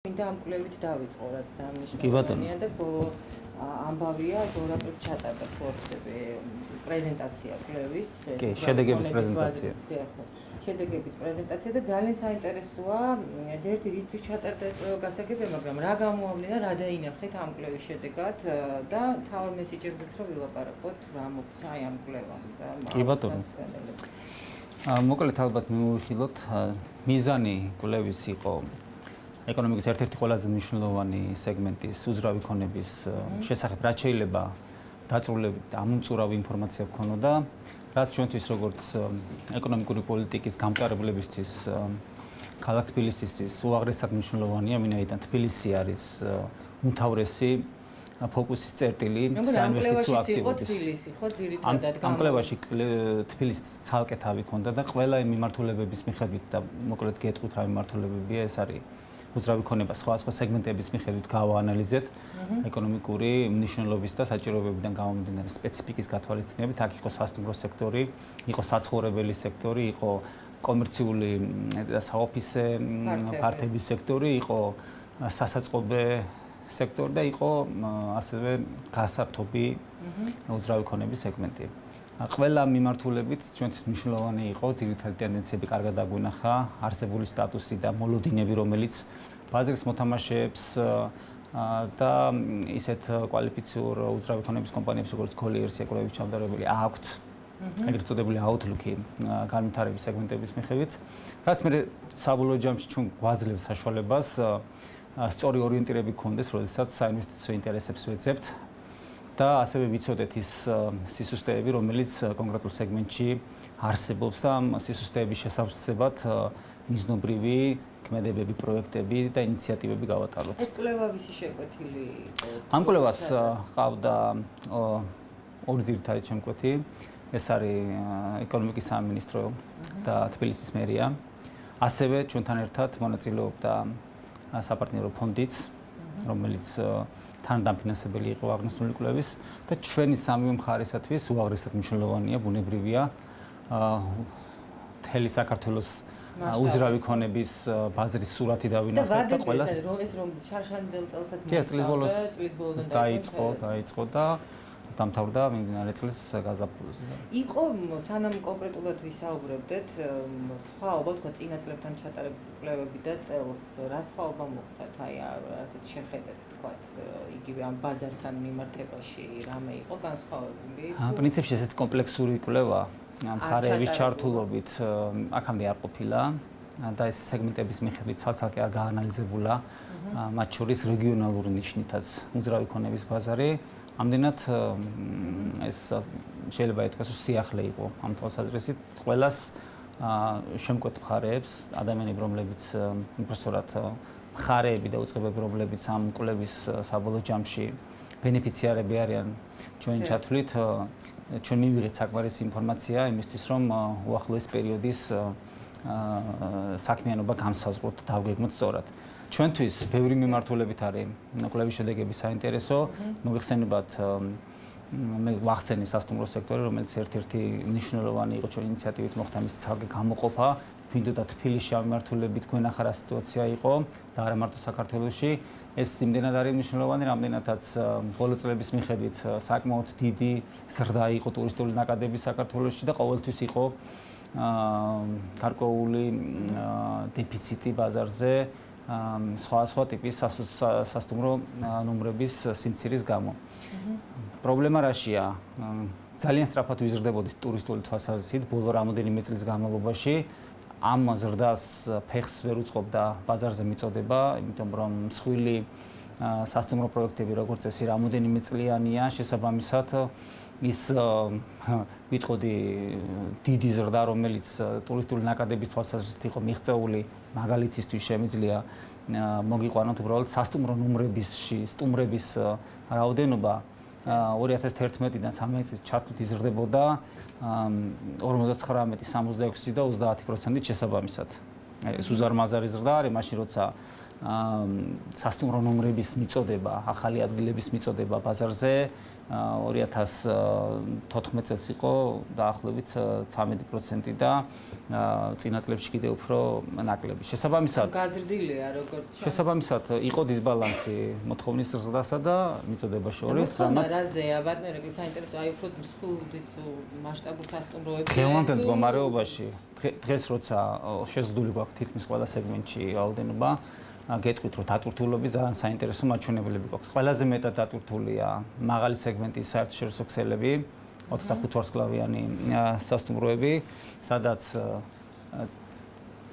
მინდა ამ კვლევით დავიწყო, რაც დამნიშნულია და ბოლო ამბავია, გორაპრ ჩატარდა ფორცები პრეზენტაცია კვლევის. კი, შედეგების პრეზენტაცია. შედეგების პრეზენტაცია და ძალიან საინტერესოა, ერთი რისთვის ჩატარდა გასაგებია, მაგრამ რა გამოავლენა, რა დაინახეთ ამ კვლევის შედეგად და თავარ მესიჯებზეც რომ ვილაპარაკოთ, რა მოგცა აი ამ კვლევამ და კი ბატონო. მოკლედ ალბათ მივიხილოთ, მიზანი კვლევის იყო ეკონომიკის ერთ-ერთი ყველაზე მნიშვნელოვანი სეგმენტის უძრავი ქონების შესახებ რაც შეიძლება დაწვრილებით და ამომწურავი ინფორმაცია გქონოდა, რაც ჩვენთვის როგორც ეკონომიკური პოლიტიკის გამტარებლებისთვის ქალაქ თბილისისთვის უაღრესად მნიშვნელოვანია, ვინაიდან თბილისი არის უმთავრესი ფოკუსის წერტილი საინვესტიციო აქტივობის. ამ კვლევაში თბილისს ცალკე თავი ჰქონდა და ყველა მიმართულებების მიხედვით და მოკლედ გეტყვით რა მიმართულებებია, ეს არის უძრავი ქონება სხვა სეგმენტების მიხედვით გავაანალიზეთ ეკონომიკური მნიშვნელობის და საჭიროებებიდან გამომდინარე სპეციფიკის გათვალისწინებით, აქ იყო სასტუმრო სექტორი, იყო საცხოვრებელი სექტორი, იყო კომერციული და საოფისე ფართების სექტორი, იყო სასაწყობე სექტორი და იყო ასევე გასართობი უძრავი ქონების სეგმენტი. ყველა მიმართულებით ჩვენთვის მნიშვნელოვანი იყო ძირითადი ტენდენციები კარგად დაგვინახა, არსებული სტატუსი და მოლოდინები, რომელიც ბაზრის მოთამაშეებს და ისეთ კვალიფიციურ უძრავი ქონების კომპანიებს როგორც Colliers-ი, კვლევის ჩამდგარებელი აქვთ ეგრეთ წოდებული outlook-ი განვითარების სეგმენტების მიხედვით, რაც მე საბოლოო ჯამში ჩვენ გვაძლევს საშუალებას სწორი ორიენტირები გქონდეს, როდესაც საინვესტიციო ინტერესებს ვეძებთ და ასევე ვიცოდეთ ის სისუსტეები, რომელიც კონკრეტულ სეგმენტში არსებობს და ამ სისუსტეების შესავსებად მიზნობრივი ქმედებები, პროექტები და ინიციატივები გავატაროთ. ეს კვლევა ვისი შეკვეთილი იყო? ამ კვლევას ყავდა ორი ძირითადი შემკვეთი. ეს არის ეკონომიკის სამინისტრო და თბილისის მერია. ასევე ჩვენთან ერთად მონაწილეობდა საპარტნიორო ფონდიც, რომელიც თანადამფინანსებელი იყო აღნიშნული კვლევის და ჩვენი სამივე მხარისათვის უაღრესად მნიშვნელოვანია, ბუნებრივია მთელი საქართველოს უძრავი ქონების ბაზრის სურათი დავინახეთ და ყველას ეს რომ შარშანდელ წელსაც წლის ბოლოს დაიწყო და დამთავრდა მიმდინარე წლის გაზაფხულზე. იყო სანამ კონკრეტულად ვისაუბრებდეთ, სხვაობა თქვა წინა წლებთან ჩატარებული კვლევები და წელს რა სხვაობა მოხდათ აი ასეთ შეხედეთ თქვა იგივე ამ ბაზართან მიმართებაში რამე იყო განსხვავებული? პრინციპში ესეთი კომპლექსური კვლევა მხარეების ჩართულობით აქამდე არ ყოფილა და ეს სეგმენტების მიხედვით ცალ-ცალკე არ გაანალიზებულა, მათ შორის რეგიონალური ნიშნითაც უძრავი ქონების ბაზარი. ამდენად ეს შეიძლება ითქვას, რომ სიახლე იყო ამ თვალსაზრისით ყველას შემკვეთ მხარეებს, ადამიანები, რომლებიც უბრალოდ მხარეები და უწყებები, რომლებიც ამ კვლევის საბოლოო ჯამში ბენეფიციარები არიან ჩვენი ჩათვლით, ჩვენ მივიღეთ საკმარისი ინფორმაცია იმისთვის, რომ უახლოეს პერიოდის საქმიანობა განსაზღვროთ და დავგეგმოთ სწორად. ჩვენთვის ბევრი მიმართულებით არის კვლევის შედეგები საინტერესო. მოგეხსენებათ, მე ვახსენე სასტუმრო სექტორი, რომელიც ერთ-ერთი მნიშვნელოვანი იყო ჩვენი ინიციატივით მოხდა მის ცალკე გამოყოფა. ვინდოდა თბილისში ამ მიმართულებით გვენახა რა სიტუაცია იყო და არა მარტო საქართველოში. ეს იმდენად არის მნიშვნელოვანი, რამდენადაც ბოლო წლების მიხედვით საკმაოდ დიდი ზრდა იყო ტურისტული ნაკადები საქართველოში და ყოველთვის იყო გარკვეული დეფიციტი ბაზარზე. სხვა ტიპის სასტუმრო ნომრების სიმცირის გამო. პრობლემა რაშია? ძალიან სწრაფად ვიზრდებოდით ტურისტული თვალსაზრისით ბოლო რამოდენიმე წლის განმავლობაში. ამ ზრდას ფეხს ვერ უწყობდა ბაზარზე მიწოდება, იმიტომ რომ მსხვილი სასტუმრო პროექტები როგორც წესი რამოდენიმე წლიანია, შესაბამისად ის ვიტყოდი დიდი ზრდა, რომელიც ტურისტული ნაკადების თვალსაზრისით იყო მიღწეული, მაგალითისთვის შემიძლია მოგიყვანოთ უბრალოდ სასტუმრო ნომრებისში სტუმრების რაოდენობა 2011-დან 13 წლის ჩათვლით იზრდებოდა 59, 66 და 30%-ით შესაბამისად. ეს უზარმაზარი ზრდა არის, მაშინ როცა სასტუმრო ნომრების მიწოდება, ახალი ადგილების მიწოდება ბაზარზე 2014 წელს იყო დაახლოებით 13% და წინა წლებში კიდევ უფრო ნაკლები. შესაბამისად გაზრდილია როგორც შესაბამისად იყო დისბალანსი მოთხოვნის ზრდასა და მიწოდებას შორის, რამაც რაზეა ბატონები საინტერესო აი უფრო მსხვილდით მასშტაბურ სასტუმროებში დღევანდელ მდგომარეობაში დღეს როცა შეზღუდული გვაქვს თითქმის ყველა სეგმენტში რაოდენობა გეტყვით რომ დატვირთულობი ძალიან საინტერესო მაჩვენებლები გვაქვს. ყველაზე მეტად დატვირთულია მაღალი სეგმენტის საერთაშორისო ქსელები 25 ვარსკვლავიანი სასტუმროები, სადაც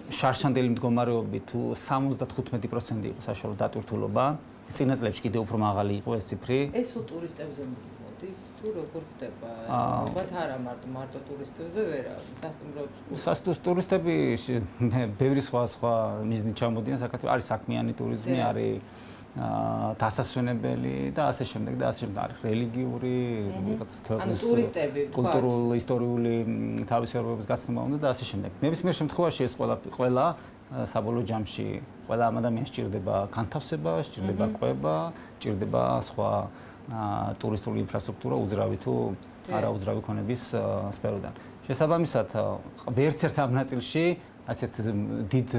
შარშანდელი მდგომარეობით 75% იყო საშუალო დატვირთულობა. წინა წლებში კიდევ უფრო მაღალი იყო ეს ციფრი. ეს ტურისტებზე მოდის თუ როგორ ხდება? ალბათ არა მარტო ტურისტებზე ვერა, სასტუმროებს ტურისტები ბევრი სხვა მიზნით ჩამოდიან საქართველოს. არის საქმიანი ტურიზმი, არის დასასვენებელი და ასე შემდეგ და ასე შემდეგ. არის რელიგიური, ვიღაც ქვეყნის კულტურული, ისტორიული თავისებურების გაცნობა უნდა და ასე შემდეგ. ნებისმიერ შემთხვევაში ეს ყველა საბოლოო ჯამში ყველა ამ ადამიანს სჭირდება განთავსება, სჭირდება კვება, სჭირდება სხვა ტურისტული ინფრასტრუქტურა უძრავი თუ არაუძრავი ქონების სფეროდან. შესაბამისად, ვერც ერთ ამ ნაწილში ასეთ დიდ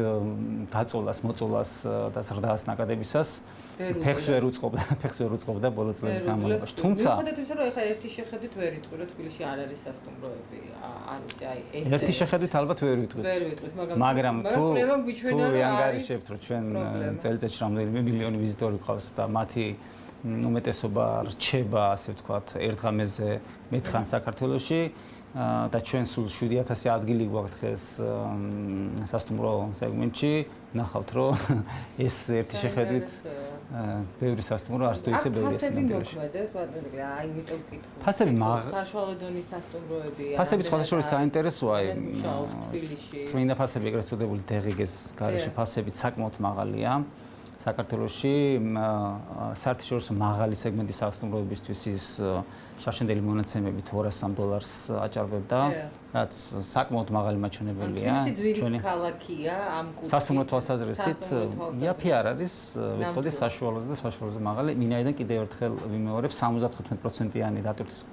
დაწოლას, მოწოლას და ზრდას ნაკადებისას ფეხს ვერ უწყობდა ბოლო წლების განმავლობაში. თუმცა მიუხედავად იმისა, რომ ეხლა ერთი შეხედვით ვერ იტყვი, რომ თბილისში არ არის სასტუმროები, არ ვიცი, აი ეს ერთი შეხედვით ალბათ ვერ ვიტყვით, მაგრამ თუ ვიანგარიშებთ, რომ ჩვენ წელიწადში რამდენიმე მილიონი ვიზიტორი გვყავს და მათი უმეტესობა რჩება, ასე ვთქვათ, ერთ ღამეზე მეთხან საქართველოში და ჩვენ სულ 7000 ადგილი გვაქვს დღეს სასტუმრო სეგმენტში, ნახავთ, რომ ეს ერთი შეხედვით ბევრი სასტუმრო არც თუ ისე ბევრი სასტუმროები მოქმედებს, ბატონო, აი იმიტომ ვკითხულობ. ფასები საშუალო დონის სასტუმროებია. ფასები სხვადასხვა საინტერესოა, თბილისში. წმინდა ფასები, ეგრეთ წოდებული დღგ-ის გარეშე ფასები საკმაოდ მაღალია. საქართველოში საერთაშორისო მაღალი სეგმენტის სასტუმროებისთვის ის შარშანდელი მონაცემები $200 აჭარბებდა, რაც საკმაოდ მაღალი მაჩვენებელია. ჩვენი ქალაქია ამ კუთხით. სასტუმრო თვალსაზრისით იაფი არ არის, ვიტყოდი საშუალოზე და საშუალოზე მაღალი. მინაიდან კიდევ ერთხელ ვიმეორებ 75%-იანი დატვირთვის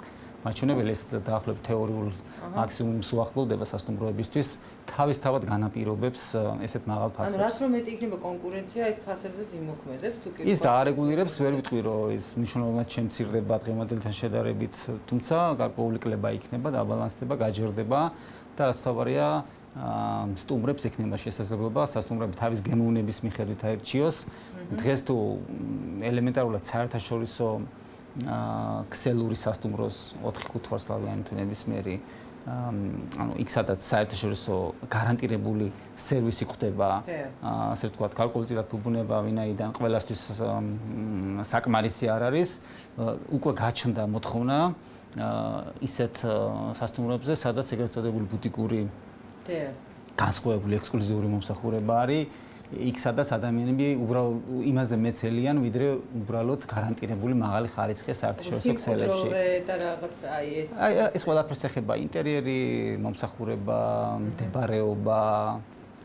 მაჩვენებელი ეს დაახლოებით თეორიულ მაქსიმუმს უახლოვდება სასტუმროებისთვის, თავისთავად განაპირობებს ესეთ მაღალ ფასებს. ანუ რაც რომ მეტი იქნება კონკურენცია, ეს ფასებზეც იმოქმედებს თუ კი ის დაარეგულირებს, ვერ ვიტყვი რომ ის მნიშვნელოვნად შემცირდება დღევანდელთან შედარებით, თუმცა გარკვეული კლება იქნება, დაბალანსდება, გაჯერდება და რაც თავარია სტუმრებს ექნება შესაძლებლობა სასტუმროები თავის გემოვნების მიხედვით აირჩიოს. დღეს თუ ელემენტარულად საერთაშორისო ქსელური სასტუმროს 4-5 ვარსკვლავიანი თუ ნებისმიერი ანუ იქ სადაც საერთაშორისო გარანტირებული სერვისი ხდება, ასე ვთქვათ, გარკვეულწილად ფუბუნება, ვინაიდან ყველასთვის საკმარისი არ არის, უკვე გაჩნდა მოთხოვნა ისეთ სასტუმროებზე, სადაც ეგრეთ წოდებული ბუტიკური განსხვავებული ექსკლუზიური მომსახურება არის. იქ სადაც ადამიანები უბრალოდ იმაზე მეცელიან, ვიდრე უბრალოდ გარანტირებული მაღალი ხარისხის საერთაშორისო ქსელებში. და რაღაც აი ეს ეს ყველაფერს ეხება ინტერიერი, მომსახურება, მდებარეობა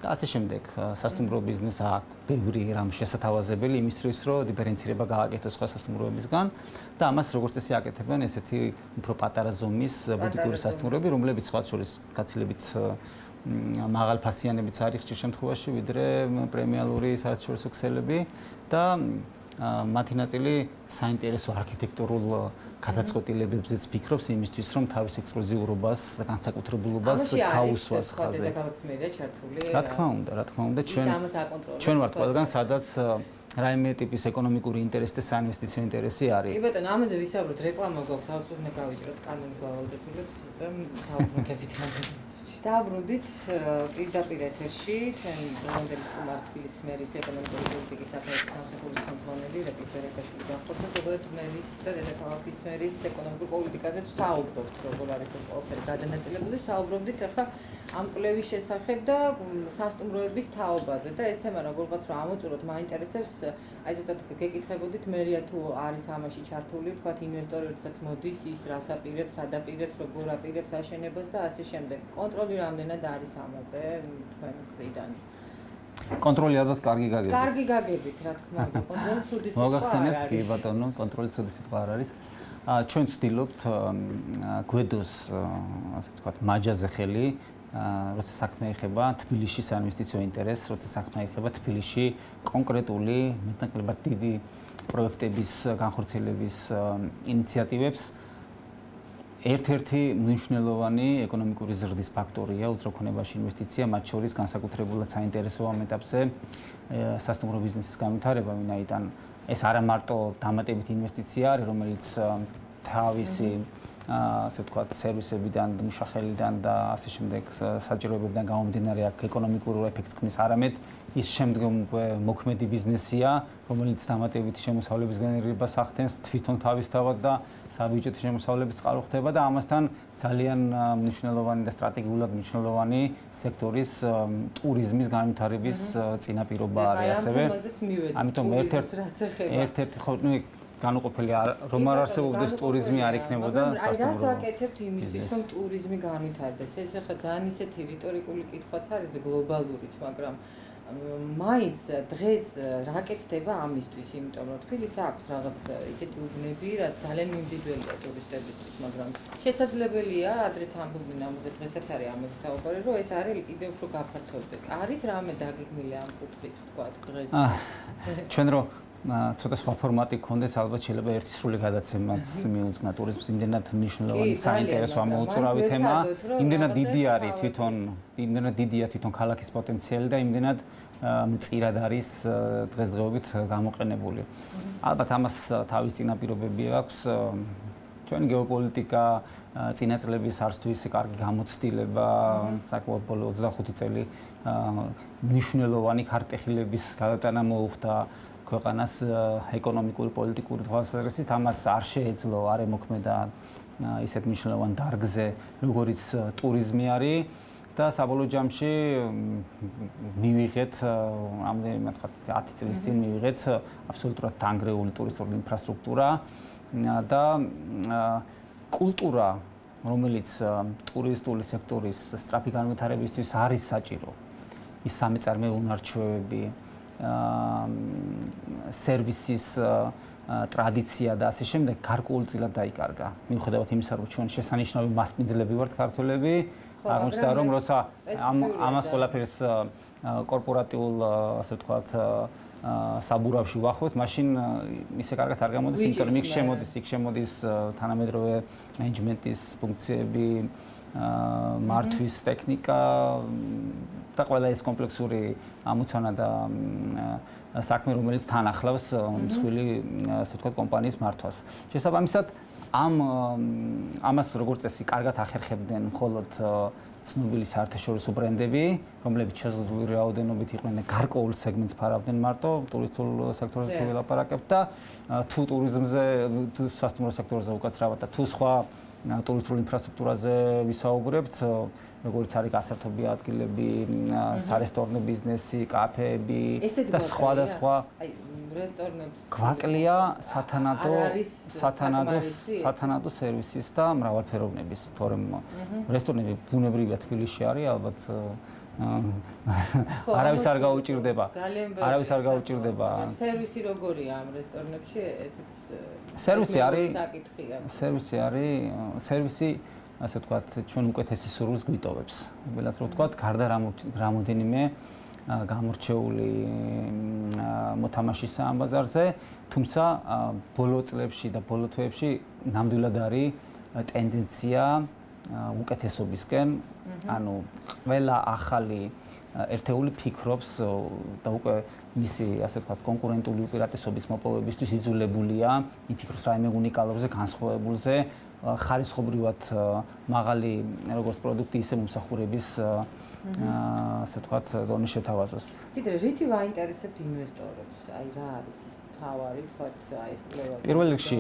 და ასე შემდეგ. სასტუმრო ბიზნესს აქვს ბევრი რამ შესათავაზებელი იმისთვის, რომ დიფერენცირება გააკეთოს სხვა სასტუმროებისგან და ამას როგორც წესი აკეთებენ ესეთი უფრო პატარა ზომის ბუტიკური სასტუმროები, რომლებიც სხვა შორის გაცილებით მაღალფასიანებიც არის ხშირ შემთხვევაში, ვიდრე პრემიალური საერთაშორისო ქსელები და მათი ნაწილი საინტერესო არქიტექტურულ გადაწყვეტილებებზეც ფიქრობს იმისთვის, რომ თავის ექსკლუზიურობას, განსაკუთრებულობას გაუსვას ხაზზე. რა თქმა უნდა, ჩვენ ვართ ყველგან, სადაც რაიმე ტიპის ეკონომიკური ინტერესი და საინვესტიციო ინტერესი არის. კი ბატონო, ამაზე ვისაუბროთ, რეკლამა გვაქვს, აუცილებლად გავიჭროთ კანონის გავალდებულებს და გავუმოთებით დაბრუნდით პირდაპირ ეთერში ჩვენ დღევანდელი სტუმარი თბილისის მერის ეკონომიკური პოლიტიკის საფეხბურთო სამსახურის ხელმძღვანელი რეკიფერეკაშვილი გახდა და ზოგადად მერის და დედაქალაქის მერის ეკონომიკური პოლიტიკაზე საუბრობთ, როგორ არის ეს ყველაფერი გადანაწილებული, საუბრობდით ახლა ამ კვლევის შესახებ და სასტუმროების თაობაზე და ეს თემა როგორღაც რომ ამოწუროთ, მაინტერესებს, აი ზოგადად გეკითხებოდით მერია თუ არის ამაში ჩართული, თქვათ ინვესტორი როდესაც მოდის, ის რას აპირებს, ადაპირებს, როგორ აპირებს აშენებას და ასე შემდეგ. კონტროლი რამდენად არის ამაზე თქვენ მხრიდან? კონტროლი ალბათ კარგი გაგებით. კარგი გაგებით, რა თქმა უნდა, კონტროლი ცუდი სიტყვა არ მოგახსენებთ, არის. კი ბატონო, კონტროლი ცუდი სიტყვა არ არის. ჩვენ ვცდილობთ გვედოს, ასე ვთქვათ, მაჯაზე ხელი, როცა საქმე ეხება თბილისში საინვესტიციო ინტერესს, როცა საქმე ეხება თბილისში კონკრეტული მეტნაკლებად დიდი პროექტების განხორციელების ინიციატივებს. ერთ-ერთი მნიშვნელოვანი ეკონომიკური ზრდის ფაქტორია უზრუნველყოფაში ინვესტიცია, მათ შორის განსაკუთრებულად საინტერესო ამ ეტაპზე სასტუმრო ბიზნესის განვითარება, ვინაიდან ეს არა მარტო დამატებითი ინვესტიცია არის, რომელიც თავისი ასე ვთქვათ, სერვისებიდან, მუშახელიდან და ასე შემდეგ საჭიროებებიდან გამომდინარე აქ ეკონომიკურ ეფექტს ქმნის, არამედ ის შემდგომი მოქმედი ბიზნესია, რომელიც დამატებითი შემოსავლების გენერირებას ახდენს თვითონ თავისთავად და საბიუჯეტო შემოსავლების წყარო ხდება და ამასთან ძალიან მნიშვნელოვანი და სტრატეგიულად მნიშვნელოვანი სექტორის ტურიზმის განვითარების წინაპირობა არის ასევე. ამიტომ ერთ-ერთი ხო განუყოფელი რომ არ არსებობდეს ტურიზმი არ იქნებოდა სასტუმრო. რას აკეთებთ იმისთვის, რომ ტურიზმი განვითარდეს? ეს ახლა ძალიან ისეთი რიტორიკული კითხვაც არის გლობალურიც, მაგრამ მაინც დღეს რა აკეთდება ამისთვის, იმიტომ რომ თბილისს აქვს რაღაც ისეთი უბნები, რაც ძალიან მიმდიდველია ტურისტებისთვის, მაგრამ შესაძლებელია, ადრეც ამბობდნენ ამაზე, დღესაც არის ამაზე საუბარი, რომ ეს არის კიდევ უფრო გაფართოვდეს. არის რამე დაგეგმილი ამ კუთხით, თქვათ, დღეს? ჩვენ რომ ცოტა სხვა ფორმატი გქონდეს, ალბათ შეიძლება ერთი სრული გადაცემაც მიუძღვნა ტურიზმს, იმდენად მნიშვნელოვანი საინტერესო ამოუწურავი თემა, იმდენად დიდი არის თვითონ, იმდენად დიდია თვითონ ქალაქის პოტენციალი და იმდენად მწირად არის დღესდღეობით გამოყენებული. ალბათ ამას თავის წინაპირობები აქვს. ჩვენ გეოპოლიტიკა წინა წლების არც თუ ისე კარგი გამოცდილება, საკმაოდ ბოლო 25 წელი მნიშვნელოვანი ქარტეხილების გადატანა მოუხდა ქვეყანას ეკონომიკური პოლიტიკური თვალსაზრისით, ამას არ შეეძლო, არ ემოქმედა ისეთ მნიშვნელოვან დარგზე, როგორიც ტურიზმი არის და საბოლოო ჯამში მივიღეთ რამდენიმე თქვა 10 წლის წინ მივიღეთ აბსოლუტურად დანგრეული ტურისტული ინფრასტრუქტურა და კულტურა, რომელიც ტურისტული სექტორის სწრაფი განვითარებისთვის არის საჭირო. ის სამეწარმეო უნარჩვევები, სერვისის ტრადიცია და ასე შემდეგ გარკვეულწილად დაიკარგა. მიუხედავად იმისა, რომ ჩვენ შესანიშნავი მასპინძლები ვართ ქართველები, აღმოჩნდა რომ როცა ამას ყველაფერს კორპორატიულ, ასე ვთქვათ, საბურავში ვახავთ, მაშინ ისე კარგად არ გამოდის, იმიტომ რომ იქ შემოდის თანამედროვე მენეჯმენტის ფუნქციები, მართვის ტექნიკა და ყველა ეს კომპლექსური ამოცანა და საქმე, რომელიც თან ახლავს მსხვილი, ასე ვთქვათ, კომპანიის მართვას. შესაბამისად, ამას როგორც წესი კარგად ახერხებდნენ მხოლოდ ცნობილი საერთაშორისო ბრენდები, რომლებიც შეზღუდული რაოდენობით იყვნენ გარკვეულ სეგმენტს ფარავდნენ მარტო ტურისტულ სექტორზე თუ ველაპარაკებთ და თუ ტურიზმზე, თუ სასტუმრო სექტორზე უკაცრავად და თუ სხვა ტურისტულ ინფრასტრუქტურაზე ვისაუბრებთ, როგორც არის გასართობი ადგილები, სარესტორნო ბიზნესი, კაფეები და სხვა რესტორნებს გვაკლია სათანადო სერვისის და მრავალფეროვნების, თორემ რესტორნები ბუნებრივია თბილისში არის, ალბათ არავის არ გაუჭირდება. არავის არ გაუჭირდება. სერვისი როგორია ამ რესტორნებში? ესეც სერვისი ასე ვთქვათ, ჩვენ უკეთესი სურვილს გვიტოვებს. ნებელად რომ ვთქვათ, გარდა რამოდენიმე გამორჩეული მოთამაშისა ამ ბაზარზე, თუმცა ბოლო წლებში და ბოლო თვეებში ნამდვილად არის ტენდენცია უკეთესობისკენ, ანუ ყველა ახალი ერთეული ფიქრობს და უკვე მისი, ასე ვთქვათ, კონკურენტული უპირატესობის მოპოვებისთვის იძულებულია, იფიქროს რაიმე უნიკალურზე, განსხვავებულზე, ხარისხობრივად მაღალი როგორც პროდუქტი, ისე მომსახურების ასე ვთქვათ, დონე შეთავაზოს. კიდე რითი ვაინტერესებთ ინვესტორებს? აი რა არის ის თავარი, ვთქვათ, აი ეს კვლევა? პირველ რიგში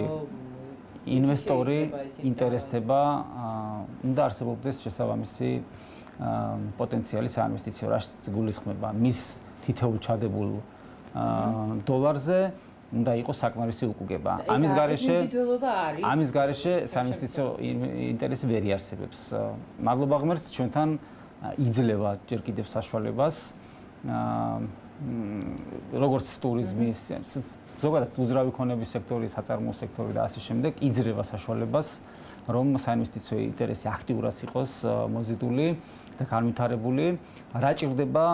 ინვესტორი ინტერესდება, უნდა არსებობდეს შესაბამისი პოტენციალი საინვესტიციო, რაც გულისხმება მის თითოეულ ჩადებულ დოლარზე უნდა იყოს საკმარისი უკუგება. ამის გარეშე საინვესტიციო ინტერესი ვერ იარსებებს. მადლობა ღმერთს, ჩვენთან იძლევა ჯერ კიდევ საშუალებას როგორც ტურიზმის, ზოგადად უძრავი ქონების სექტორი, საწარმოო სექტორი და ასე შემდეგ იძრება საშუალებას, რომ საინვესტიციო ინტერესი აქტიურად იყოს მოზიდული და განვითარებული. რა ჭირდება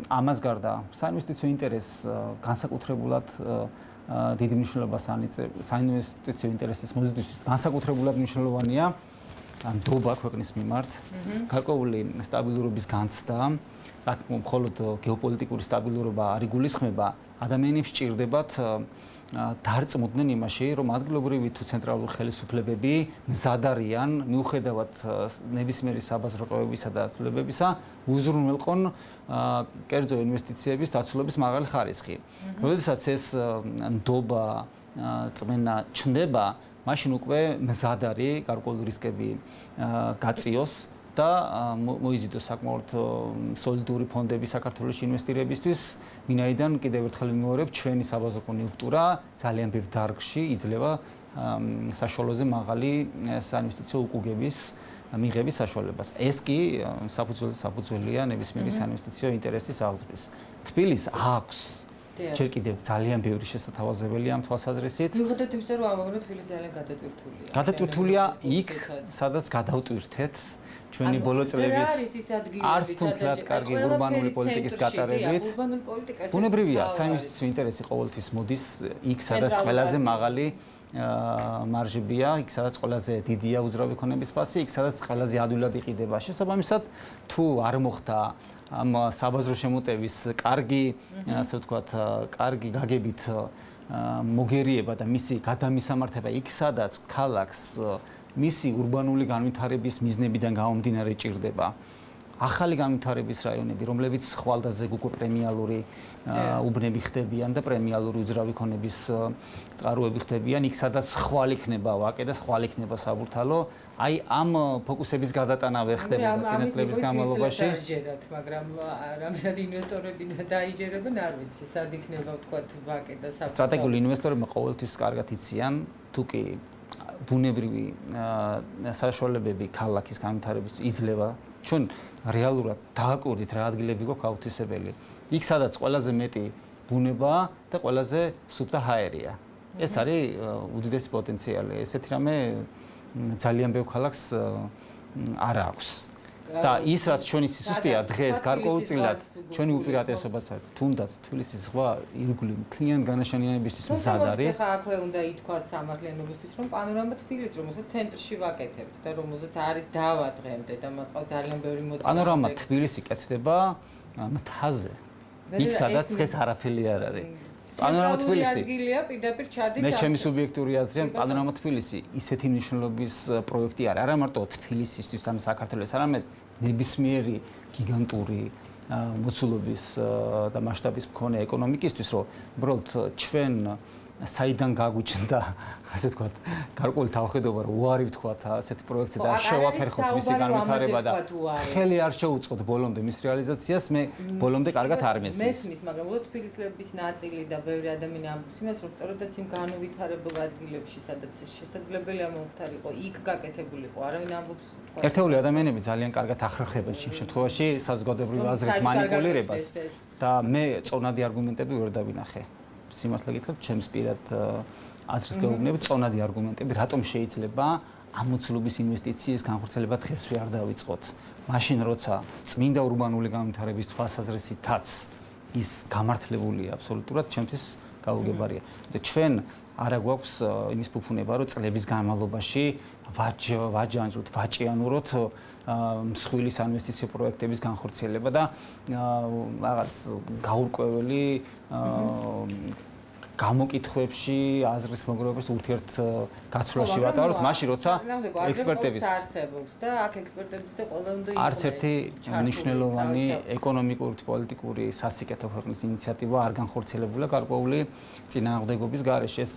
ამას გარდა? საინვესტიციო ინტერესს განსაკუთრებულად დიდი მნიშვნელობას ანიჭებს. საინვესტიციო ინტერესის მოზიდვისთვის განსაკუთრებულად მნიშვნელოვანია ნდობა ქვეყნის მიმართ, გარკვეული სტაბილურობის განცდა. აქ მხოლოდ გეოპოლიტიკური სტაბილურობა არ იგულისხმება, ადამიანებს სჭირდებათ დარწმუნდნენ იმაში, რომ ადგილობრივი თუ ცენტრალური ხელისუფლებები მზად არიან, მიუხედავად ნებისმიერი საბაზრო ყოვებისა და ცვლილებებისა, უზრუნველყონ კერძო ინვესტიციების დაცულების მაღალი ხარისხი. როდესაც ეს ნდობა წმენა ჩნდება, მაშინ უკვე მზად არის გარკვეული რისკები გაწიოს და მოიზიდოს საკმაოდ სოლიდური ფონდები საქართველოს ინვესტირებისთვის, ვინაიდან კიდევ ერთხელ ვიმეორებ, ჩვენი საბაზრო კონიუნქტურა ძალიან ბევრ დარგში იძლევა საშუალოზე მაღალი საინვესტიციო უკუგების მიღების საშუალებას. ეს კი საფუძველია ნებისმიერი საინვესტიციო ინტერესის აღზრდის. თბილისს აქვს ჯერ კიდევ ძალიან ბევრი შესათავაზებელი ამ თვალსაზრისით. მიუხედავად იმისა, რომ ამბობენ, თბილისი ძალიან გადატვირთულია. გადატვირთულია იქ, სადაც გადავტვირთეთ. ჩვენი ბოლო წლების არც თუ მთლად კარგი ურბანული პოლიტიკის გატარებით. ბუნებრივია, საინვესტიციო ინტერესი ყოველთვის მოდის იქ, სადაც ყველაზე მაღალი მარჟებია, იქ სადაც ყველაზე დიდია უძრავი ქონების ფასი, იქ სადაც ყველაზე ადვილად იყიდება. შესაბამისად, თუ არ მოხდა ამ საბაზრო შემოტევის კარგი, ასე ვთქვათ, კარგი გაგებით მოგერიება და მისი გადამისამართება იქ, სადაც ქალაქს მისი ურბანული განვითარების მიზნებიდან გამომდინარე ჭირდება. ახალი განვითარების რაიონები, რომლებიც ხვალდაზე უკვე პრემიალური უბნები ხდებიან და პრემიალური უძრავი ქონების წყაროები ხდებიან, იქ სადაც ხვალ იქნება ვაკე და ხვალ იქნება საბურთალო, აი ამ ფოკუსების გადატანა ვერ ხდებოდა წინა წლების განმავლობაში. მაგრამ რამდენად ინვესტორები დაიჯერებენ, არ ვიცი, სად იქნება ვთქვათ ვაკე და საბურთალო. სტრატეგიული ინვესტორებმა ყოველთვის კარგად იციან, თუკი ბუნებრივი საშუალებები ქალაქის განვითარების იძლევა, ჩვენ რეალურად დააკვირდით რა ადგილები გვაქვს აუთვისებელი. იქ სადაც ყველაზე მეტი ბუნებაა და ყველაზე სუფთა ჰაერია. ეს არის უდიდესი პოტენციალი. ესეთი რამე ძალიან ბევრ ქალაქს არ აქვს. და ის რაც ჩვენი სისუსტეა დღეს გარკვეულწილად ჩვენი უპირატესობაც არის. თუნდაც თბილისის ზღვა ირგვლივ მთლიან განაშენიანებისთვის მზად არის. ხა აქვე უნდა ითქვას სამართლიანობისთვის, რომ პანორამა თბილისი, რომელსაც ცენტრში ვაკეთებთ და რომელსაც არის დავა დღემდე და მას ყავს ძალიან ბევრი მოწინააღმდეგე. პანორამა თბილისი კეთდება მთაზე. იქ სადაც დღეს არაფერი არ არის. პანორამა თბილისი ადგილია პირდაპირ ჩადის. მე ჩემი სუბიექტური აზრია, პანორამა თბილისი ისეთი მნიშვნელობის პროექტი არის, არა მარტო თბილისისთვის, ან საქართველოს, არამედ ნებისმიერი გიგანტური მოცულობის და მასშტაბის მქონე ეკონომიკისთვის, რომ უბრალოდ ჩვენ საიდან გაგვიჩნდა, ასე ვთქვათ, გარკვეული თავხედობა, რომ უარი ვთქვათ ასეთ პროექტზე და შევაფერხოთ მისი განვითარება და ხელი არ შეუწყოთ ბოლომდე მის რეალიზაციას, მე ბოლომდე კარგად არ მესმის. მესმის, მაგრამ უბრალოდ თბილისლების ნაწილი და ბევრი ადამიანი ამბობს იმას, რომ სწორედაც იმ განუვითარებელ ადგილებში, სადაც შესაძლებელია მომხდარიყო, იქ გაკეთებულიყო, არავინ ამბობს ერთეული ადამიანები ძალიან კარგად ახრხებენ იმ შემთხვევაში საზოგადოებრივ აზრით მანიპულირებას და მე წონადი არგუმენტები ვერ დავინახე. სიმართლე გითხრათ, ჩემს პირად აზრს გეუბნები, წონადი არგუმენტები, რატომ შეიძლება ამ მოცულობის ინვესტიციის განხორციელება დღესვე არ დავიწყოთ. მაშინ როცა წმინდა ურბანული განვითარების თვალსაზრისითაც ის გამართლებულია აბსოლუტურად, ჩემთვის გაუგებარია. და ჩვენ არა გვაქვს იმის ფუფუნება, რომ წლების განმავლობაში ვაჯანჯროთ, ვაჭიანუროთ მსხვილი საინვესტიციო პროექტების განხორციელება და რაღაც გაურკვეველი გამოკითხვებში აზრის მოგროვებას ურთიერთ გაცვლაში ვატაროთ, მაშინ როცა ექსპერტების არსებობს და აქ ექსპერტების და ყველა უნდა იყოს. არც ერთი მნიშვნელოვანი ეკონომიკური, პოლიტიკური სასიკეთო ქვეყნის ინიციატივა არ განხორციელებულა გარკვეული წინააღმდეგობის გარეშე. ეს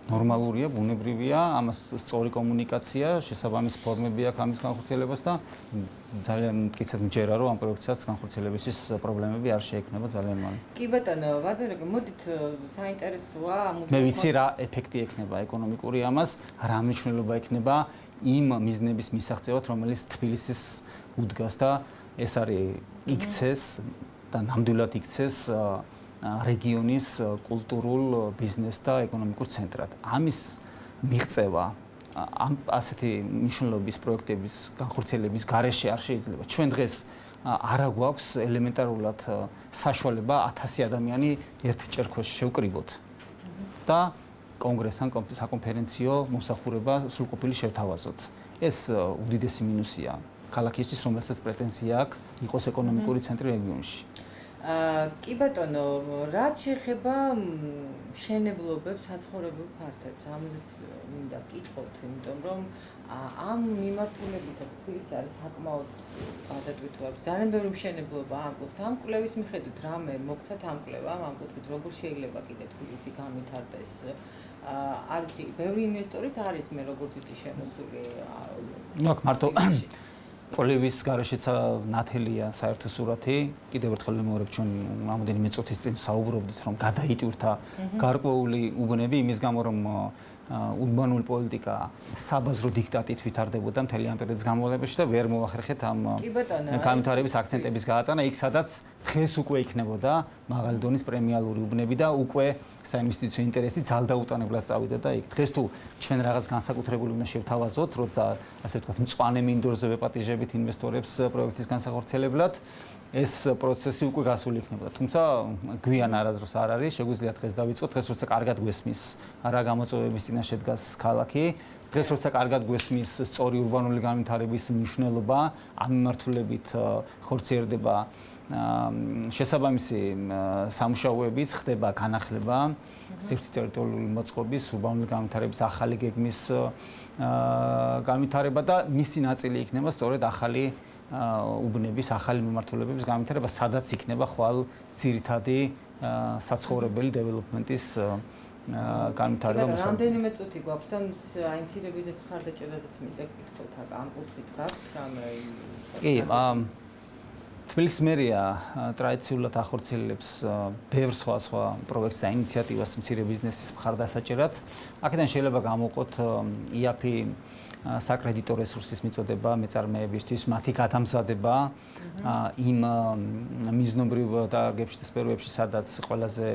ნორმალურია, ბუნებრივია, ამას სწორი კომუნიკაცია, შესაბამის ფორმები აქვს ამის განხორციელებას და ძალიან მტკიცედ მჯერა, რომ ამ პროექტსაც განხორციელებისთვის პრობლემები არ შეექმნება ძალიან მალე. კი ბატონო, ვადერეგო, მოდით საინტერესოა ამ მე ვიცი რა ეფექტი ექნება ეკონომიკური ამას, რა მნიშვნელობა ექნება იმ მიზნების მისაღწევად, რომელიც თბილისის უდგას და ეს არის იქცეს და ნამდვილად იქცეს რეგიონის კულტურულ, ბიზნეს და ეკონომიკურ ცენტრად. ამის მიღწევა ამ ასეთი მნიშვნელობის პროექტების განხორციელების გარეშე არ შეიძლება. ჩვენ დღეს არ აგვაქვს ელემენტარულად საშუალება 1000 ადამიანი ერთ ჭერქვეშ შევკრიბოთ და კონგრესთან საკონფერენციო მომსახურება სრულყოფილი შევთავაზოთ. ეს უდიდესი მინუსია ქალაქისთვის, რომელსაც პრეტენზია აქვს იყოს ეკონომიკური ცენტრი რეგიონში. კი ბატონო, რაც შეეხება მშენებლობებს, საცხოვრებელ ფართებს, ამაზეც მინდა ვკითხოთ, იმიტომ რომ ამ მიმართულებითაც თბილისი არის საკმაოდ გადატვირთულებს. ძალიან ბევრი მშენებლობა ამ კუთხით, ამ კვლევის მიხედვით რამე მოგცათ ამ კვლევამ, ამ კუთხით როგორ შეიძლება კიდე თბილისი განვითარდეს. არის ბევრი ინვესტორიც არის მე როგორც ვიცი შემოსული. ნუ აქ მარტო კვლევის გარეშეც ნათელია საერთო სურათი. კიდევ ერთხელ ვიმეორებ, ჩვენ რამოდენიმე წუთის წინ საუბრობდით, რომ გადაიტვირთა გარკვეული უბნები იმის გამო, რომ ურბანული პოლიტიკა საბაზრო დიქტატით ვითარდებოდა მთელი ამ პერიოდის განმავლობაში და ვერ მოახერხეთ ამ განვითარების აქცენტების გაატანა იქ, სადაც დღეს უკვე იქნებოდა მაღალი დონის პრემიალური უბნები და უკვე საინვესტიციო ინტერესი ძალდაუტანებლად წავიდა და იქ. დღეს თუ ჩვენ რაღაც განსაკუთრებული უნდა შევთავაზოთ, როცა ასე ვთქვათ, მწვანე მინდორზე ვეპატიჟებით ინვესტორებს პროექტის განსახორციელებლად, ეს პროცესი უკვე გასული იქნებოდა. თუმცა გვიან არასდროს არ არის, შეგვიძლია დღეს დავიწყოთ, დღეს როცა კარგად გვესმის რა გამოწვევების წინაშე დგას ქალაქი, დღეს როცა კარგად გვესმის სწორი ურბანული განვითარების მნიშვნელობა, ამ მიმართულებით ხორციელდება შესაბამისი სამუშაოებიც, ხდება განახლება სივრცის ტერიტორიული მოწყობის, ურბანული განვითარების ახალი გეგმის განვითარება და მისი ნაწილი იქნება სწორედ ახალი უბნების, ახალი მიმართულებების განვითარება, სადაც იქნება ხვალ ძირითადი საცხოვრებელი დეველოპმენტის განვითარება მოსავალ. რამდენიმე წუთი გვაქვს და აინცირების მხარდაჭერადაც მინდა გკითხოთ ამ კუთხით გაქვს რამე? კი, თბილისის მერია ტრადიციულად ახორციელებს ბევრ სხვა პროექტს და ინიციატივას მცირე ბიზნესის მხარდასაჭერად. აქედან შეიძლება გამოვყოთ IAPI საკრედიტო რესურსის მიწოდება მეწარმეებისთვის, მათი გადამზადება იმ მიზნობრივ დარგებში და სფეროებში, სადაც ყველაზე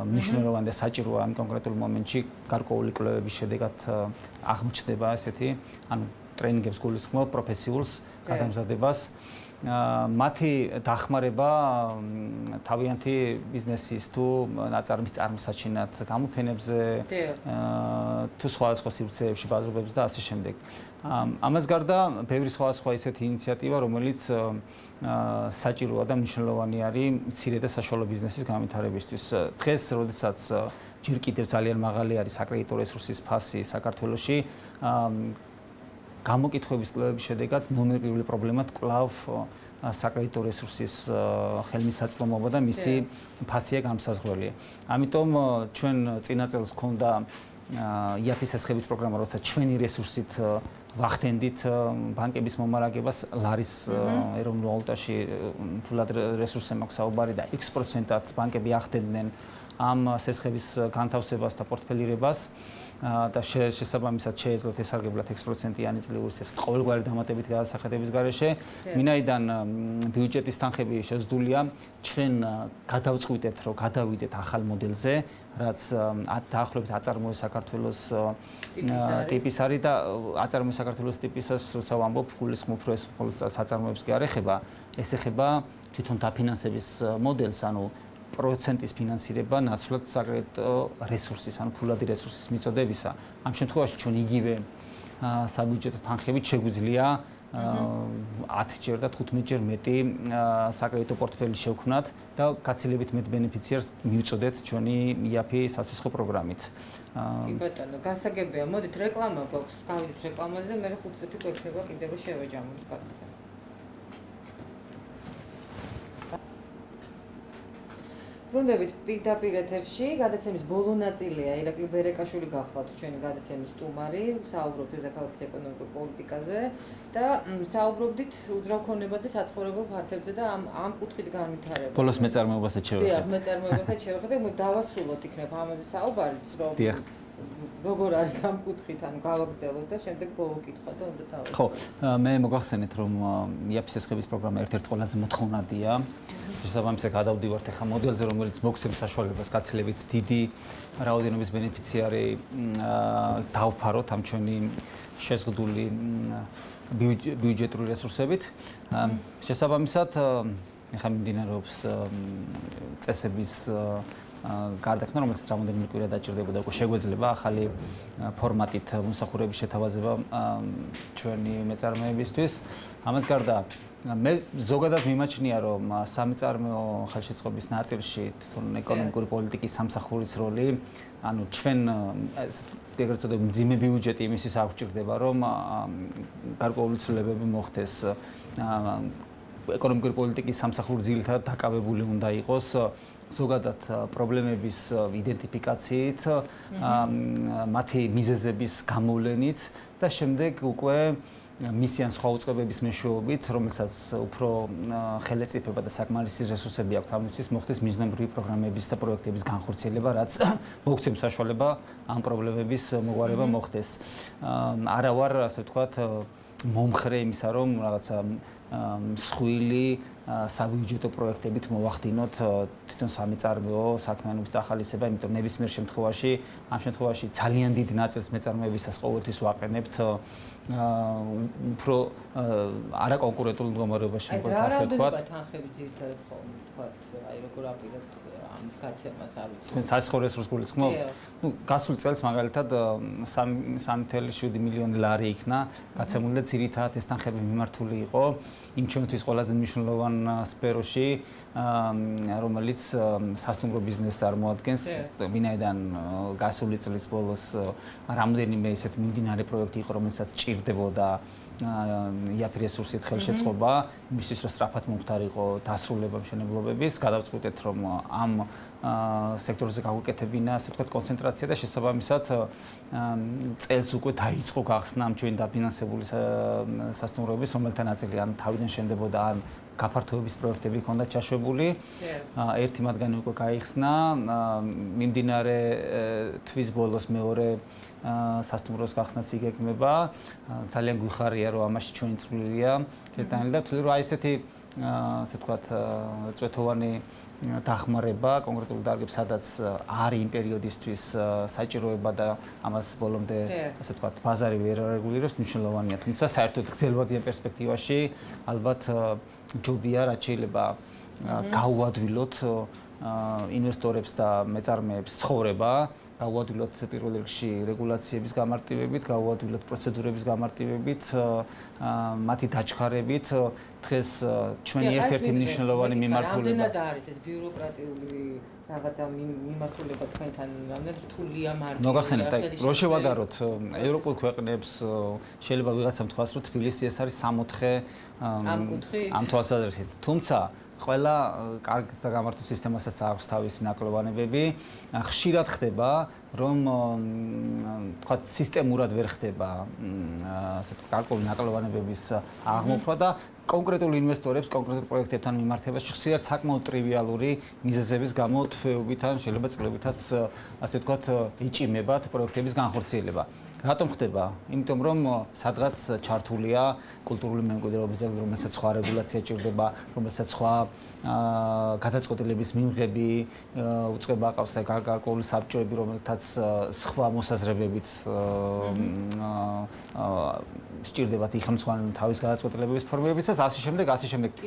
მნიშვნელოვანი და საჭიროა ამ კონკრეტულ მომენტში გარკვეული კვლევების შედეგად აღმოჩნდება ესეთი, ანუ ტრენინგებს გულისხმობ, პროფესიულს გადამზადებას. მათი დახმარება თავიანთი ბიზნესის თუ ნაწარმის წარმოსაჩინად გამოფენებზე თუ სხვადასხვა სივრცეებში ბაზრობებს და ასე შემდეგ. ამას გარდა ბევრი სხვა ისეთი ინიციატივა, რომელიც საჭიროა და მნიშვნელოვანი არის მცირე და საშუალო ბიზნესის განვითარებისთვის. დღეს, როდესაც ჯერ კიდევ ძალიან მაღალი არის საკრედიტო რესურსის ფასი საქართველოში, გამოკითხვების კვლევების შედეგად ნომერ პირველი პრობლემად კვლავ საკრედიტო რესურსის ხელმისაწვდომობა და მისი ფასია განმსაზღვრელი. ამიტომ ჩვენ წინა წელს გვქონდა IAPI-ის ესხების პროგრამა, როცა ჩვენი რესურსით ვახდენდით ბანკების მომარაგებას ლარის ეროვნულ ვალუტაში ფულად რესურსზე მაქვს საუბარი და X%-ად ბანკები ახდენდნენ ამ სესხების განთავსებას და პორტფელირებას და შესაბამისად შეეძლოთ ესარგებლად X%-იანი წლიური სესხი ყოველგვარი დამატებით გადასახადების გარეშე. მინაიდან ბიუჯეტის თანხები შესძულია, ჩვენ გადავწყვიტეთ, რომ გადავიდეთ ახალ მოდელზე, რაც დაახლოებით აწარმოებს საქართველოს ტიპის არის და აწარმოებს საქართველოს ტიპისას ვამბობ, გულისხმობ, რომ ეს მხოლოდ საწარმოებს კი არ ეხება, ეს ეხება თვითონ დაფინანსების მოდელს, ანუ პროცენტის ფინანსირება ნაცვლად საკრედიტო რესურსის, ანუ ფულადი რესურსის მიწოდებისა. ამ შემთხვევაში ჩვენ იგივე საბიუჯეტო თანხებით შეგვიძლია 10ჯერ და 15ჯერ მეტი საკრედიტო პორტფელი შევქმნათ და გაცილებით მეტ ბენეფიციარს მივწოდეთ ჩვენი IAPI სასესხო პროგრამით. კი ბატონო, გასაგებია. მოდით რეკლამა გვაქვს, გავიდეთ რეკლამაზე და მე 5 წუთი გვექნება კიდევ რომ შევეჯამოთ გადაცემა. ბრუნდებით პირდაპირ ეთერში, გადაცემის ბოლო ნაწილია ირაკლი ბერეკაშვილი გახლავთ ჩვენი გადაცემის სტუმარი, საუბრობთ დედაქალაქის ეკონომიკურ პოლიტიკაზე და საუბრობდით უძრავქონებაზე, საცხოვრებელ ფართებზე და ამ კუთხით განვითარება. ბოლოს მეწარმეობასაც შევეხეთ. დიახ, მეწარმეობასაც შევეხეთ და დავასრულოთ იქნებ ამაზე საუბარიც, რომ როგორ არის სამკუთხედით, ანუ გავაგრძელოთ და შემდეგ ბოლო კითხვა და უნდა თავი. ხო, მე მოგახსენეთ რომ იაფის ესხების პროგრამა ერთ-ერთი ყველაზე მოთხოვნადია. შესაბამისად გადავდივართ ახლა მოდელზე, რომელიც მოგცემს საშუალებას გაცილებით დიდი რაოდენობის ბენეფიციარი დავფაროთ ამ ჩვენი შეზღუდული ბიუჯეტური რესურსებით. შესაბამისად ახლა მიმდინარეობს წესების გარდაქმნა, რომელიც რამოდენიმე კვირა დაჭირდებოდა, უკვე შეგვეძლება ახალი ფორმატით მომსახურების შეთავაზება ჩვენი მეწარმეებისთვის. ამას გარდა მე ზოგადად მიმაჩნია, რომ სამეწარმეო ხელშეწყობის ნაწილში თვითონ ეკონომიკური პოლიტიკის სამსახურის როლი, ანუ ჩვენ ეგრეთ წოდებული მძიმე ბიუჯეტი იმისთვის აღჭირდება, რომ გარკვეული ცვლილებები მოხდეს. ეკონომიკური პოლიტიკის სამსახური ძირითადად დაკავებული უნდა იყოს ზოგადად პრობლემების იდენტიფიკაციით, მათი მიზეზების გამოვლენით და შემდეგ უკვე მისიან სხვა უწყებების მეშვეობით, რომელსაც უფრო ხელეწიფება და საკმარისი რესურსები აქვთ ამისთვის, მოხდეს მიზნობრივი პროგრამების და პროექტების განხორციელება, რაც მოგცემს საშუალება ამ პრობლემების მოგვარება მოხდეს. არა ვარ, ასე ვთქვათ, მომხრე იმისა, რომ რაღაცა მსხვილი საბიუჯეტო პროექტებით მოვახდინოთ თვითონ სამეწარმეო საქმიანობის ახალისება, იმიტომ ნებისმიერ შემთხვევაში, ამ შემთხვევაში ძალიან დიდ ნაწილს მეწარმეებისას ყოველთვის ვაყენებთ უფრო არაკონკურენტულ მდგომარეობაში, ასე ვთქვათ. თანხები ძირითადად ხოლმე ვთქვათ, აი როგორ აპირებთ ამ გაცემას არ ვიცი. თქვენ საცხო რესურს გულისხმობთ? ნუ გასულ წელს მაგალითად 3.7 მილიონი ლარი იქნა გაცემული და ძირითადად ეს თანხები მიმართული იყო იმ ჩვენთვის ყველაზე მნიშვნელოვან სფეროში, რომელიც სასტუმრო ბიზნესს წარმოადგენს. ვინაიდან გასული წლის ბოლოს რამდენიმე ისეთ მიმდინარე პროექტი იყო, რომელსაც ჭირდებოდა იაფი რესურსით ხელშეწყობა, იმისთვის რომ სწრაფად მომხდარიყო დასრულება მშენებლობების, გადავწყვიტეთ რომ ამ სექტორზე გავუკეთებინა, ასე ვთქვათ, კონცენტრაცია და შესაბამისად წელს უკვე დაიწყო გახსნა ამ ჩვენი დაფინანსებული სასტუმროების, რომელთა ნაწილი ან თავიდან შენდებოდა, ან გაფართოების პროექტები ჰქონდა ჩაშვებული. ერთი მათგანი უკვე გაიხსნა, მიმდინარე თვის ბოლოს მეორე სასტუმროს გახსნაც იგეგმება. ძალიან გვიხარია, რომ ამაში ჩვენი წვლილია შეტანილი და თვლი რომ აი ესეთი ასე ვთქვათ წვეთოვანი დახმარება კონკრეტულ დარგებს, სადაც არის იმ პერიოდისთვის საჭიროება და ამას ბოლომდე ასე ვთქვათ ბაზარი ვერ არეგულირებს, მნიშვნელოვანია. თუმცა საერთოდ გრძელვადიან პერსპექტივაში ალბათ ჯობია რაც შეიძლება გაუადვილოთ ინვესტორებს და მეწარმეებს ცხოვრება, გაუადვილოთ პირველ რიგში რეგულაციების გამარტივებით, გაუადვილოთ პროცედურების გამარტივებით, მათი დაჩქარებით. დღეს ჩვენი ერთ-ერთი მნიშვნელოვანი მიმართულება. რამდენად არის ეს ბიუროკრატიული რაღაცა მიმართულება თქვენთან, რამდენად რთულია მარტივი? მოგახსენებთ, აი, რო შევადაროთ ევროპულ ქვეყნებს, შეიძლება ვიღაცამ თქვას, რომ თბილისი ეს არის 64 ამ თვალსაზრისით. თუმცა ყველა კარგ და გამართულ სისტემასაც აქვს თავისი ნაკლოვანებები. ხშირად ხდება, რომ თქვა სისტემურად ვერ ხდება ასე გარკვეული ნაკლოვანებების აღმოფხვრა და კონკრეტულ ინვესტორებს, კონკრეტულ პროექტებთან მიმართებას ხშირად საკმაოდ ტრივიალური მიზეზების გამო თვეობით ან შეიძლება წლებითაც ასე ვთქვათ იჭიმებათ პროექტების განხორციელება. რატომ ხდება? იმიტომ რომ სადღაც ჩართულია კულტურული მემკვიდრეობის ძეგლი, რომელსაც სხვა რეგულაცია ჭირდება, რომელსაც სხვა გადაწყვეტილების მიმღები უწყება აყავს და გარკვეული საბჭოები, რომელთაც სხვა მოსაზრებებით სჭირდებათ იხელმძღვანელონ თავის გადაწყვეტილებების ფორმირებისას, ასე შემდეგ.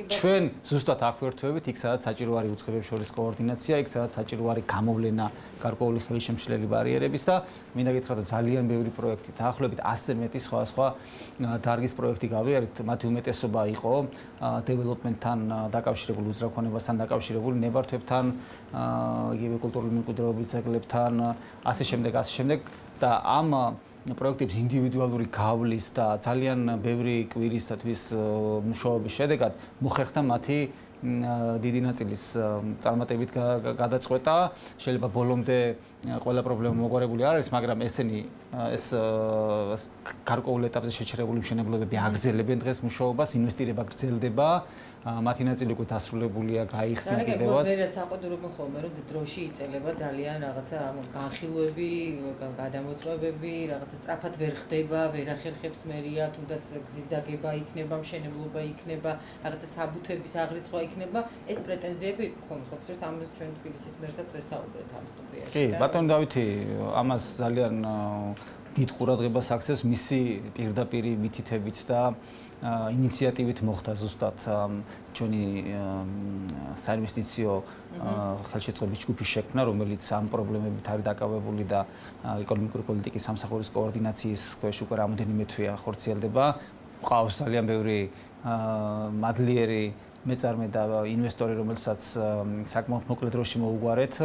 ჩვენ ზუსტად აქ ვერთვებით, იქ სადაც საჭირო არის უწყებებს შორის კოორდინაცია, იქ სადაც საჭირო არის გამოვლენა გარკვეული ხელშემშლელი ბარიერების და მინდა გითხრათ, რომ ძალიან ბევრი პროექტი, დაახლოებით 100 მეტი სხვა დარგის პროექტი გავიარეთ, მათი უმეტესობა იყო დეველოპმენტთან დაკავშირებული, უძრავქონებასთან დაკავშირებული, ნებართვებთან, იგივე კულტურული მემკვიდრეობის ძეგლებთან, ასე შემდეგ და ამ პროექტების ინდივიდუალური გავლის და ძალიან ბევრი კვირის და თვის მუშაობის შედეგად მოხერხდა მათი დიდი ნაწილის წარმატებით გადაწყვეტა. შეიძლება ბოლომდე ყველა პრობლემა მოგვარებული არ არის, მაგრამ ესენი ეს გარკვეულ ეტაპზე შეჩერებული მშენებლობები აგრძელებენ დღეს მუშაობას, ინვესტირება გრძელდება მათი ნაწილი უკვე დასრულებულია, გაიხსნა კიდევაც. მე საყდურობენ ხოლმე, რომ დროში იწელება ძალიან რაღაცა განხილვები, გადამოწვევები, რაღაცა სწრაფად ვერ ხდება, ვერ ახერხებს მერია, თუნდაც გზის დაგება იქნება, მშენებლობა იქნება, რაღაცა საბუთების აღრიცხვა იქნება, ეს პრეტენზიები ხომ ხოთშეს ამას ჩვენ თბილისის მერსაც ვესაუბრეთ ამ სტუდიაში. კი, ბატონო დავითი, ამას ძალიან დიდ ყურადღებას აქცევს მისი პირდაპირი მითითებით და ინიციატივით მოხდა ზუსტად ჩვენი საინვესტიციო ხელშეწყობის ჯგუფის შექმნა, რომელიც ამ პრობლემებით არის დაკავებული და ეკონომიკური პოლიტიკის სამსახურის კოორდინაციის ქვეშ უკვე რამოდენიმე თვეა ხორციელდება. ყავს ძალიან ბევრი მადლიერი მეწარმე და ინვესტორი, რომელსაც საკმაოდ მოკლე დროში მოუგვარეთ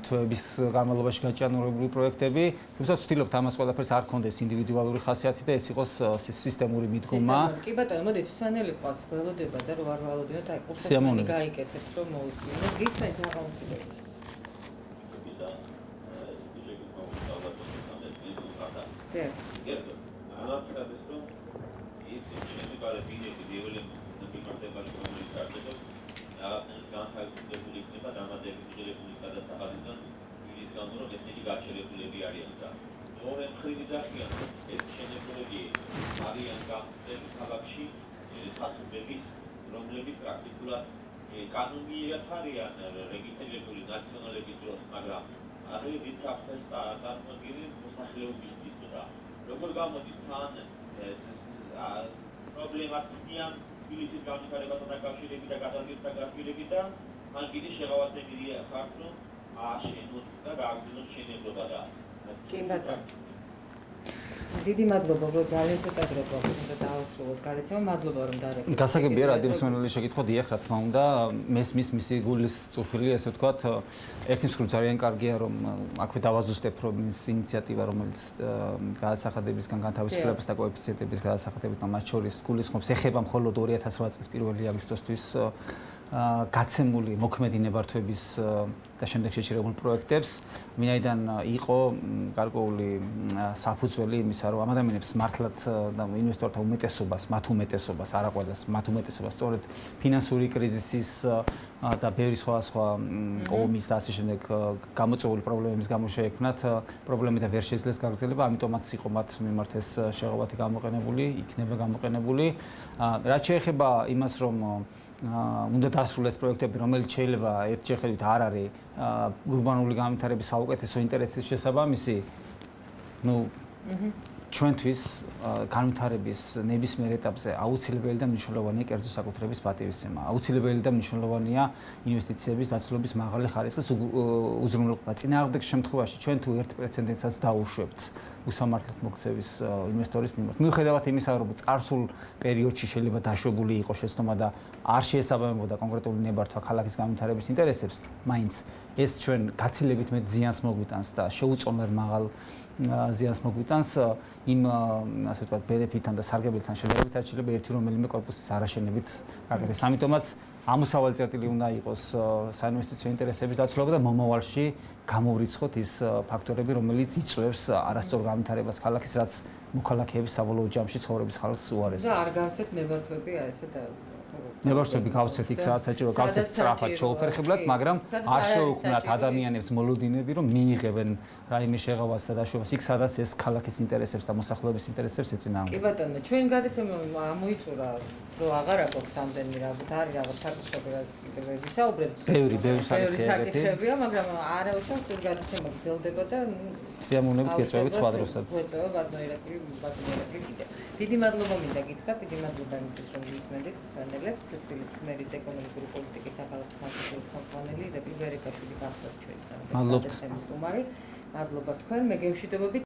თვეების განმავლობაში გაჭიანურებული პროექტები. თუმცა ვცდილობთ ამას ყველაფერს არ ქონდეს ინდივიდუალური ხასიათი და ეს იყოს სისტემური მიდგომა. კი ბატონო, მოდით სვანელი ყავს, ველოდება და რო არ ვალოდოთ, აი ყურსი გაიკეთეთ, რომ მოусმინოთ. გისმენთ აღამოწმებით. კანონიერად არიან რეგისტრირებული ნაციონალების დროს, მაგრამ ასევე დიდ საფრთხეს წარმოადგენენ მოსახლეობის მიწა. როგორ გამოდის თან პრობლემას ნიან თბილისის განვითარებასთან დაკავშირებით და გადადგმებასთან დაკავშირებით და მან კიდე შეღავათებელია ხართ, რომ აშენოს და გააგრძელოს მშენებლობა და კი ბატონო. დიდი მადლობა, რომ ძალიან ცოტა დრო გვაქვს და დავასრულოთ გადაცემა. მადლობა რომ დარეკეთ. გასაგებია რადიო მსმენელი შეკითხვა დიახ, რა თქმა უნდა, მესმის მისი გულის წუხილი, ესე ვთქვათ, ერთი მხრივ ძალიან კარგია, რომ აქვე დავაზუსტებ, რომ ის ინიციატივა, რომელიც გადასახადებისგან განთავისუფლების და კოეფიციენტების გადასახადებით და მათ შორის გულისხმობს, ეხება მხოლოდ 2008 წლის 1 აგვისტოსთვის გაცემული მოქმედი ნებართვების და შემდეგ შეჩერებულ პროექტებს, ვინაიდან იყო გარკვეული საფუძველი იმისა, რომ ამ ადამიანებს მართლაც და ინვესტორთა უმეტესობას, მათ უმეტესობას, არა ყველას, მათ უმეტესობას სწორედ ფინანსური კრიზისის და ბევრი სხვა ომის და ასე შემდეგ გამოწვეული პრობლემების გამო შეექმნათ პრობლემები და ვერ შეძლეს გაგრძელება, ამიტომაც იყო მათ მიმართ ეს შეღავათი გამოყენებული, იქნება გამოყენებული. რაც შეეხება იმას, რომ უნდა დასრულდეს პროექტები, რომელიც შეიძლება ერთ შეხედვით არ არის ურბანული განვითარების საუკეთესო ინტერესის შესაბამისი, ჩვენთვის განვითარების ნებისმიერ ეტაპზე აუცილებელი და მნიშვნელოვანია კერძო საკუთრების პატივისცემა. აუცილებელი და მნიშვნელოვანია ინვესტიციების დაცულობის მაღალი ხარისხის უზრუნველყოფა. წინააღმდეგ შემთხვევაში ჩვენ თუ ერთ პრეცედენტსაც დაუშვებთ უსამართლოდ მოქცევის ინვესტორის მიმართ. მიუხედავად იმისა, რომ წარსულ პერიოდში შეიძლება დაშვებული იყოს შეცდომა და არ შეესაბამებოდა კონკრეტული ნებართვა ქალაქის განვითარების ინტერესებს, მაინც ეს ჩვენ გაცილებით მეტ ზიანს მოგვიტანს და შეუწონლად მაღალ ზიანს მოგვიტანს იმ ასე ვთქვათ ბენეფიტთან და სარგებელთან შედარებით, რაც შეიძლება ერთი რომელიმე კორპუსის არაშენებით გაკეთდეს. ამიტომაც ამოსავალი წერტილი უნდა იყოს საინვესტიციო ინტერესების დაცულობა და მომავალში გამოვრიცხოთ ის ფაქტორები, რომელიც იწვევს არასწორ განვითარებას ქალაქის, რაც მოქალაქეების საბოლოო ჯამში ცხოვრების ხარჯს უარესებს. და არ გავცეთ ნებართვები ასე და ნებართვები გავცეთ იქ სადაც საჭირო გავცეთ სწრაფად ჩაუფერხებლად, მაგრამ არ შეუქმნათ ადამიანებს მოლოდინები, რომ მიიღებენ რაიმე შეღავას და დაშვებას იქ სადაც ეს ქალაქის ინტერესებს და მოსახლეობის ინტერესებს ეწინააღმდეგება. კი ბატონო, ჩვენ გადაცემა ამოიწურა, რომ აღარ აქვს ამდენი რაღაც არის რაღაც საკითხები, რაც კიდევ ვერ ვისაუბრეთ. ბევრი საკითხებია, მაგრამ არა უშავს ეს გადაცემა გრძელდება და სიამოვნებით გეწევით სხვა დროსაც. გვეწევა ბატონო ირაკლი კიდე. დიდი მადლობა მინდა გითხრა, დიდი მადლობა იმისთვის, რომ გისმენდით სვანელებს, თბილისის მერის ეკონომიკური პოლიტიკის სახალხო სამსახურის ხელმძღვანელი და პილვერიკაშვილი გახდათ ჩვენი გადაცემის სტუმარი. მადლობა თქვენ, მე გემშვიდობებით.